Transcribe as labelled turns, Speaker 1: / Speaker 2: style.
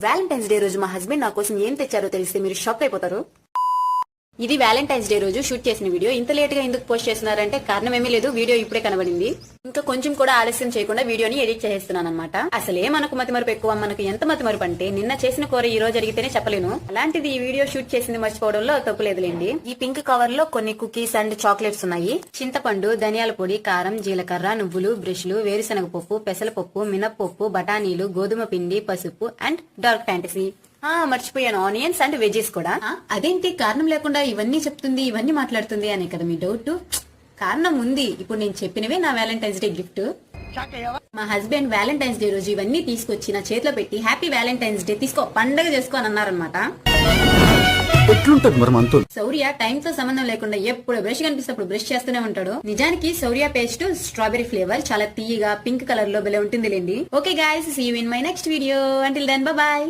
Speaker 1: Valentine's day రోజు మా husband నా కోసం ఏం తెచ్చారో తెలిస్తే మీరు షాక్ అయిపోతారు. ఇది వ్యాలంటైన్స్ డే రోజు షూట్ చేసిన వీడియో. ఇంత లేట్ గా ఎందుకు పోస్ట్ చేస్తున్నారంటే కారణం ఏమీ లేదు, వీడియో ఇప్పుడే కనబడింది. ఇంకా కొంచెం కూడా ఆలస్యం చేయకుండా వీడియోని ఎడిట్ చేస్తున్నాను అనమాట. అసలే మనకు మతిమరుపు ఎక్కువ. మనకు ఎంత మతిమరుపు అంటే నిన్న చేసిన కూర ఈ రోజు అడిగితేనే చెప్పలేను. అలాంటిది ఈ వీడియో షూట్ చేసింది మర్చిపోవడంలో తప్పు లేదులేండి. ఈ పింక్ కవర్ లో కొన్ని కుకీస్ అండ్ చాక్లెట్స్ ఉన్నాయి. చింతపండు, ధనియాల పొడి, కారం, జీలకర్ర, నువ్వులు, బ్రష్లు, వేరుశనగ పప్పు, పెసరపప్పు, మినప్పప్పు, బఠానీలు, గోధుమ పిండి, పసుపు అండ్ డార్క్ ఫ్యాంటసీ. మర్చిపోయాను, ఆనియన్స్ అండ్ వెజెస్ కూడా. అదేంటి కారణం లేకుండా ఇవన్నీ చెప్తుంది, ఇవన్నీ మాట్లాడుతుంది అనే కదా మీ డౌట్. కారణం ఉంది. ఇప్పుడు నేను చెప్పినవే నా వ్యాలంటైన్స్ డే గిఫ్ట్. మా హస్బెండ్ వ్యాలంటైన్స్ డే రోజు ఇవన్నీ తీసుకొచ్చి నా చేతిలో పెట్టి హ్యాపీ వ్యాలంటైన్స్ డే, తీసుకో పండగ చేసుకో అని అన్నారనమాట. శౌర్య టైం తో సంబంధం లేకుండా ఎప్పుడు బ్రష్ కనిపిస్తే అప్పుడు బ్రష్ చేస్తూనే ఉంటాడు. నిజానికి శౌర్య పేస్ట్ స్ట్రాబెరీ ఫ్లేవర్, చాలా తీయగా పింక్ కలర్ లో భలే ఉంటుంది లేండి. Okay guys, see you in my next video. Until then bye by.